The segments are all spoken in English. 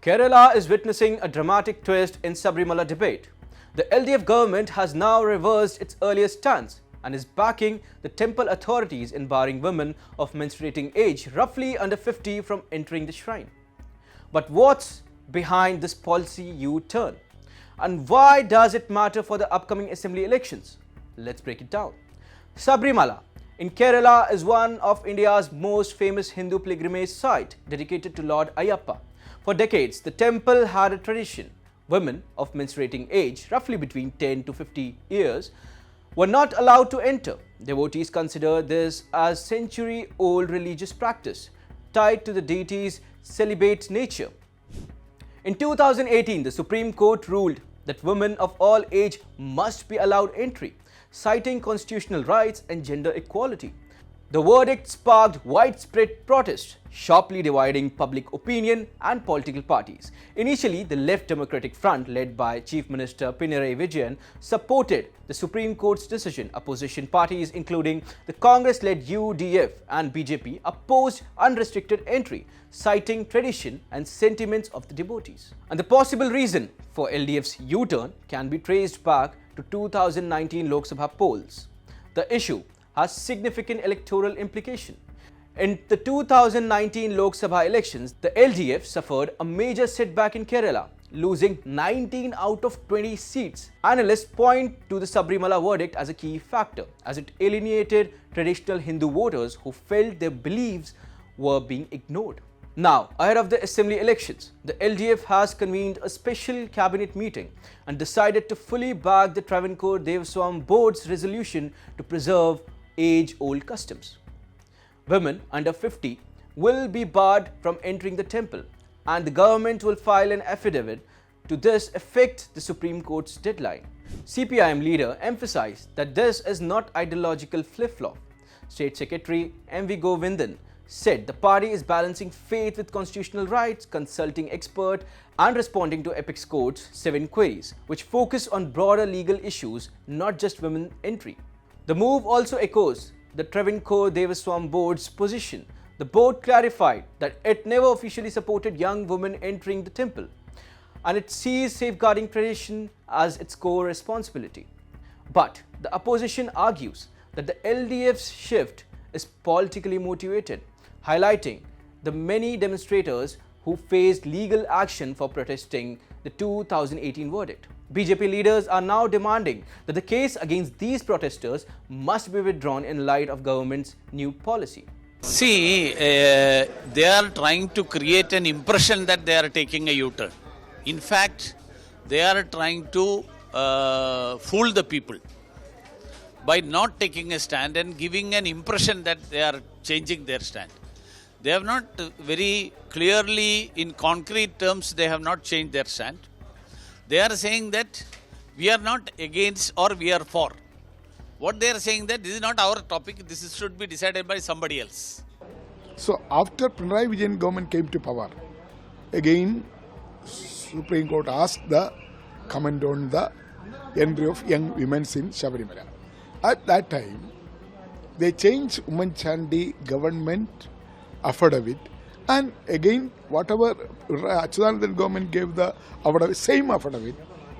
Kerala is witnessing a dramatic twist in Sabarimala debate. The LDF government has now reversed its earlier stance and is backing the temple authorities in barring women of menstruating age roughly under 50 from entering the shrine. But what's behind this policy U-turn? And why does it matter for the upcoming assembly elections? Let's break it down. Sabarimala in Kerala is one of India's most famous Hindu pilgrimage site dedicated to Lord Ayyappa. For decades, the temple had a tradition. Women of menstruating age, roughly between 10 to 50 years, were not allowed to enter. Devotees consider this as century-old religious practice tied to the deity's celibate nature. In 2018, the Supreme Court ruled that women of all age must be allowed entry, citing constitutional rights and gender equality. The verdict sparked widespread protest, sharply dividing public opinion and political parties. Initially, the Left Democratic Front, led by Chief Minister Pinarayi Vijayan, supported the Supreme Court's decision. Opposition parties, including the Congress-led LDF and BJP, opposed unrestricted entry, citing tradition and sentiments of the devotees. And the possible reason for LDF's U-turn can be traced back to 2019 Lok Sabha polls. The issue has significant electoral implication. In the 2019 Lok Sabha elections, the LDF suffered a major setback in Kerala, losing 19 out of 20 seats. Analysts point to the Sabarimala verdict as a key factor, as it alienated traditional Hindu voters who felt their beliefs were being ignored. Now, ahead of the assembly elections, the LDF has convened a special cabinet meeting and decided to fully back the Travancore Devaswom Board's resolution to preserve age-old customs. Women under 50 will be barred from entering the temple, and the government will file an affidavit to this effect the Supreme Court's deadline. CPIM leader emphasized that this is not ideological flip-flop. State Secretary M.V. Govindan said the party is balancing faith with constitutional rights, consulting experts, and responding to Apex Court's 7 queries, which focus on broader legal issues, not just women entry. The move also echoes the Travancore Devaswom Board's position. The board clarified that it never officially supported young women entering the temple, and it sees safeguarding tradition as its core responsibility. But the opposition argues that the LDF's shift is politically motivated, highlighting the many demonstrators who faced legal action for protesting the 2018 verdict. BJP leaders are now demanding that the case against these protesters must be withdrawn in light of government's new policy. See, they are trying to create an impression that they are taking a U-turn. In fact, they are trying to fool the people by not taking a stand and giving an impression that they are changing their stand. They have not very clearly, in concrete terms, they have not changed their stand. They are saying that we are not against or we are for. What they are saying that this is not our topic, this should be decided by somebody else. So after Pinarayi Vijayan government came to power, again Supreme Court asked the comment on the entry of young women in Sabarimala. At that time, they changed Women Chandi government affidavit, and again whatever Achyutanandan government gave the affidavit, same affidavit,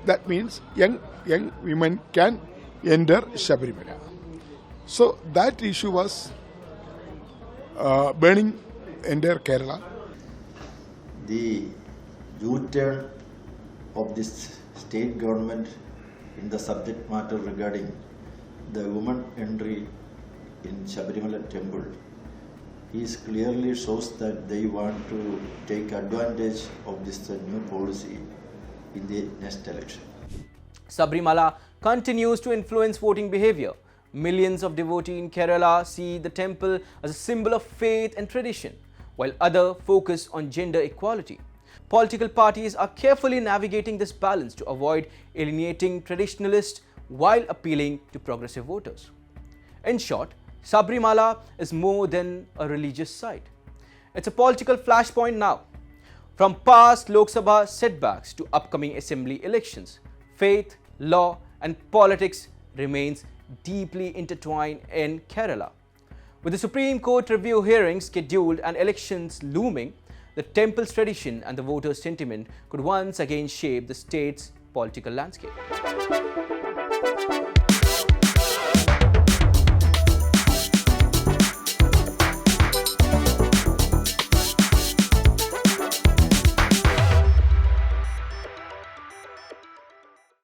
that means young women can enter Sabarimala. So that issue was burning entire Kerala. The U-turn of this state government in the subject matter regarding the women entry in Sabarimala temple is clearly shows that they want to take advantage of this new policy in the next election. Sabarimala continues to influence voting behavior. Millions of devotees in Kerala see the temple as a symbol of faith and tradition, while others focus on gender equality. Political parties are carefully navigating this balance to avoid alienating traditionalists while appealing to progressive voters. In short, Sabarimala is more than a religious site. It's a political flashpoint now. From past Lok Sabha setbacks to upcoming assembly elections, faith, law, and politics remains deeply intertwined in Kerala. With the Supreme Court review hearings scheduled and elections looming, the temple's tradition and the voters' sentiment could once again shape the state's political landscape.